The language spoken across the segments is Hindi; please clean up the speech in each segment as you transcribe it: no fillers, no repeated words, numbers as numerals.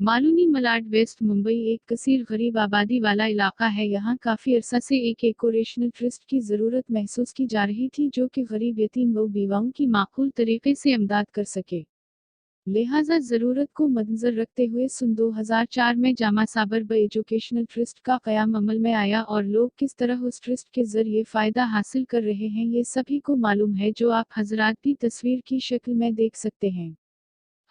मालूनी मलाड वेस्ट मुंबई एक कसीर गरीब आबादी वाला इलाका है। यहाँ काफ़ी अरसा से एक एकोरेशनल ट्रस्ट की ज़रूरत महसूस की जा रही थी जो कि गरीब यतीम व बीवाओं की माकूल तरीके से इमदाद कर सके। लिहाजा ज़रूरत को मद्देनज़र रखते हुए सन 2004 में जामा साबर ब एजुकेशनल ट्रस्ट का क़याम अमल में आया और लोग किस तरह उस ट्रस्ट के ज़रिए फ़ायदा हासिल कर रहे हैं ये सभी को मालूम है, जो आप हज़रात भी तस्वीर की शक्ल में देख सकते हैं।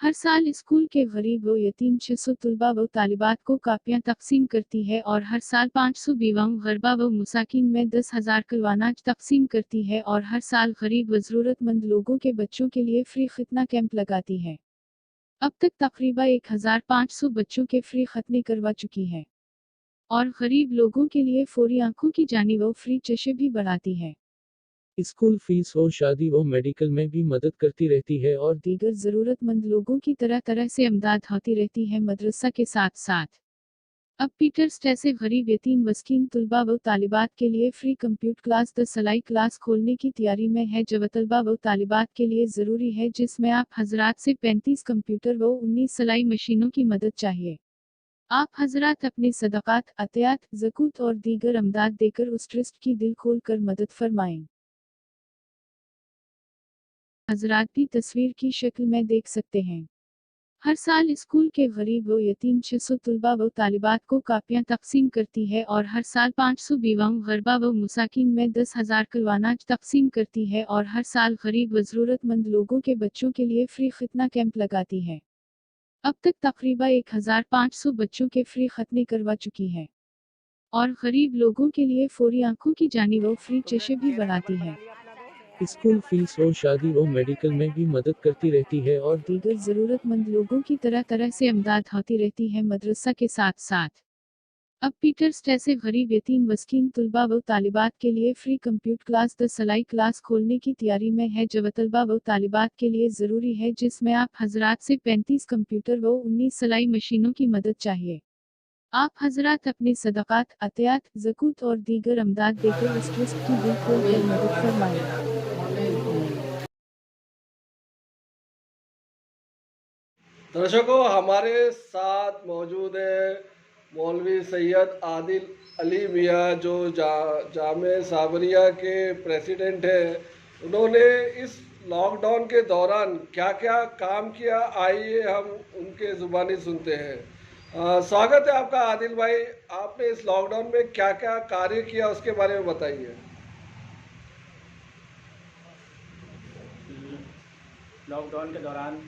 हर साल स्कूल के गरीब व यतीम 600 तलबा व तालिबात को कापियां तकसीम करती है और हर साल 500 बीवाओं गरबा व मुसाकिन में 10,000 किलो अनाज तकसीम करती है और हर साल गरीब व ज़रूरतमंद लोगों के बच्चों के लिए फ्री खतना कैंप लगाती है। अब तक तकरीबन 1,500 बच्चों के फ्री खतने करवा चुकी है और गरीब लोगों के लिए फौरी आंखों की जानी व फ्री चशे भी बढ़ाती है। स्कूल फीस और शादी व मेडिकल में भी मदद करती रहती है और दीगर ज़रूरतमंद लोगों की तरह तरह से इमदाद होती रहती है मदरसा के साथ साथ। अब पीटर्स जैसे गरीब यतीम मस्कीन तलबा व तालिबात के लिए फ्री कंप्यूटर क्लास द सलाई क्लास खोलने की तैयारी में है, जो तलबा व तालिबात के लिए ज़रूरी है, जिसमें आप हजरात से 35 कंप्यूटर व 19 सलाई मशीनों की मदद चाहिए। आप हजरात अपने सदक़ात, अतियात, ज़कूत और दीगर अमदाद देकर उस ट्रस्ट की दिल खोल कर मदद फरमाएं। हजरात भी तस्वीर की शक्ल में देख सकते हैं। हर साल स्कूल के गरीब व यतीम 600 तलबा व तालिबात को कापियां तकसीम करती है और हर साल 500 बीवाओं गरबा व मुसाकिन में 10,000 किलो अनाज तकसीम करती है और हर साल गरीब व ज़रूरतमंद लोगों के बच्चों के लिए फ्री खतना कैंप लगाती है। अब तक तकरीबन 1,500 बच्चों के फ्री खतने करवा चुकी है और गरीब लोगों के लिए फौरी आंखों की जानी व फ्री चशे भी बढ़ाती है। स्कूल फीस और शादी व मेडिकल में भी मदद करती रहती है और दीगर ज़रूरतमंद लोगों की तरह तरह से इमदाद होती रहती है मदरसा के साथ साथ। अब पीटर्स जैसे गरीब यतीम मस्कीन तलबा व तालिबात के लिए फ्री कंप्यूटर क्लास द सलाई क्लास खोलने की तैयारी में है, जो तलबा व तालिबात के लिए ज़रूरी है, जिसमें आप हजरात से 35 कंप्यूटर व 19 सलाई मशीनों की मदद चाहिए। आप हजरात अपने सदक़ात, अतियात, ज़कूत और दीगर अमदाद देकर उस ट्रस्ट की दिल खोल कर मदद फरमाएं। दर्शकों, हमारे साथ मौजूद है मौलवी सैयद आदिल अली मियाँ, जो जामे साबरिया के प्रेसिडेंट हैं। उन्होंने इस लॉकडाउन के दौरान क्या क्या काम किया, आइए हम उनके ज़ुबानी सुनते हैं। स्वागत है आपका आदिल भाई। आपने इस लॉकडाउन में क्या क्या कार्य किया उसके बारे में बताइए। लॉकडाउन के दौरान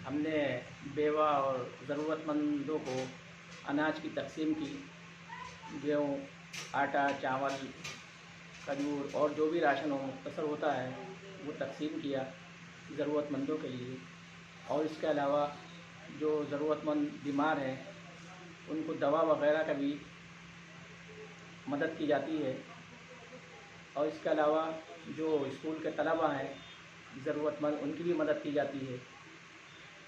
हमने बेवा और ज़रूरतमंदों को अनाज की तकसीम की। गेहूँ, आटा, चावल, खजूर और जो भी राशन हो मुख्तसर होता है वो तकसीम किया ज़रूरतमंदों के लिए। और इसके अलावा जो ज़रूरतमंद बीमार हैं उनको दवा वगैरह का भी मदद की जाती है। और इसके अलावा जो स्कूल के तलबा हैं ज़रूरतमंद, उनकी भी मदद की जाती है।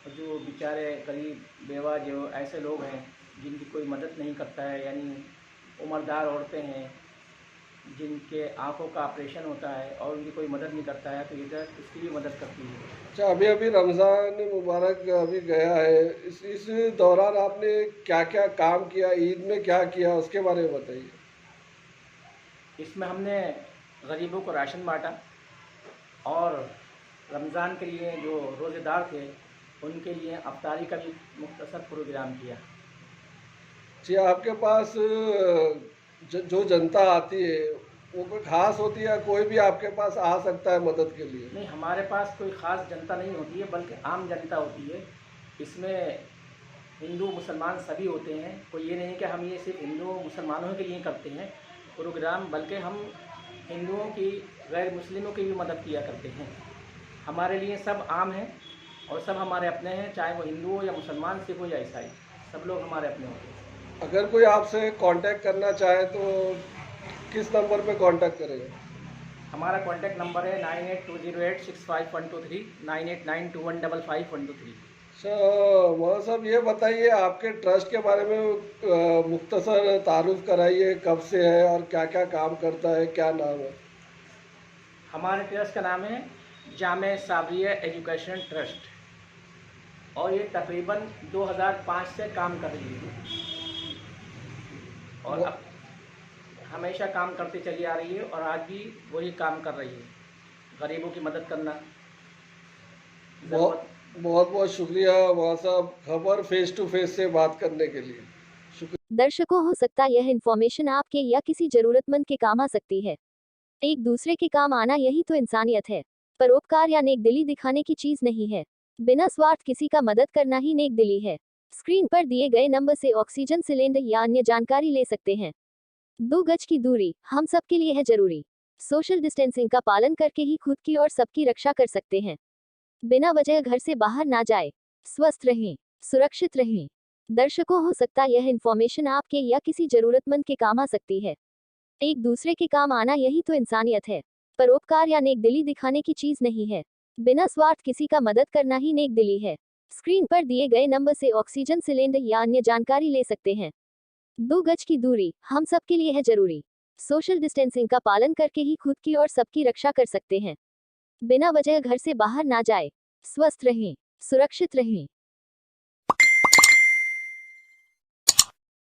और जो बेचारे गरीब बेवा जो ऐसे लोग हैं जिनकी कोई मदद नहीं करता है, यानी उम्रदार औरतें हैं जिनके आंखों का ऑपरेशन होता है और उनकी कोई मदद नहीं करता है, तो इधर इसकी भी मदद करती है। अच्छा, अभी अभी रमज़ान मुबारक अभी गया है। इस दौरान आपने क्या क्या काम किया, ईद में क्या किया, उसके बारे में बताइए। इसमें हमने गरीबों को राशन बांटा और रमज़ान के लिए जो रोज़ेदार थे उनके लिए अफ्तारी का भी मुख्तसर प्रोग्राम किया। जी, आपके पास जो जनता आती है वो कोई ख़ास होती है, कोई भी आपके पास आ सकता है मदद के लिए? नहीं, हमारे पास कोई ख़ास जनता नहीं होती है, बल्कि आम जनता होती है। इसमें हिंदू मुसलमान सभी होते हैं। कोई ये नहीं कि हम ये सिर्फ हिंदू मुसलमानों के लिए करते हैं प्रोग्राम, बल्कि हम हिंदुओं की, गैर मुस्लिमों की भी मदद किया करते हैं। हमारे लिए सब आम हैं और सब हमारे अपने हैं, चाहे वो हिंदू हो या मुसलमान, सिख हो या ईसाई, सब लोग हमारे अपने होते हैं। अगर कोई आपसे कांटेक्ट करना चाहे तो किस नंबर पे कांटेक्ट करेगा? हमारा कॉन्टैक्ट नंबर है 9820865123, 9892155123। मोहन साहब, ये बताइए आपके ट्रस्ट के बारे में मुख्तसर तारुफ कराइए, कब से है और क्या क्या काम करता है, क्या नाम है? हमारे ट्रस्ट का नाम है जामे साबरिया एजुकेशन ट्रस्ट। और ये तकरीबन 2005 से काम कर रही है और वो- अब हमेशा काम करती चली आ रही है और आज भी वही काम कर रही है, गरीबों की मदद करना। बहुत ज़रूरत बहुत बहुत शुक्रिया वहाँ साहब, खबर फेस टू फेस से बात करने के लिए। दर्शकों, हो सकता यह इन्फॉर्मेशन आपके या किसी जरूरतमंद के काम आ सकती है। एक दूसरे के काम आना यही तो इंसानियत है। परोपकार या नेक दिली दिखाने की चीज नहीं है। बिना स्वार्थ किसी का मदद करना ही नेक दिली है। स्क्रीन पर दिए गए नंबर से ऑक्सीजन सिलेंडर या अन्य जानकारी ले सकते हैं। 2 गज की दूरी हम सबके लिए है जरूरी। सोशल डिस्टेंसिंग का पालन करके ही खुद की और सबकी रक्षा कर सकते हैं। बिना वजह घर से बाहर ना जाए। स्वस्थ रहें, सुरक्षित रहें। दर्शकों, हो सकता यह इन्फॉर्मेशन आपके या किसी जरूरतमंद के काम आ सकती है। एक दूसरे के काम आना यही तो इंसानियत है। परोपकार या नेक दिली दिखाने की चीज नहीं है। बिना स्वार्थ किसी का मदद करना ही नेक दिली है। स्क्रीन पर दिए गए नंबर से ऑक्सीजन सिलेंडर या अन्य जानकारी ले सकते हैं। 2 गज की दूरी हम सबके लिए है जरूरी। सोशल डिस्टेंसिंग का पालन करके ही खुद की और सबकी रक्षा कर सकते हैं। बिना वजह घर से बाहर ना जाए। स्वस्थ रहें, सुरक्षित रहें।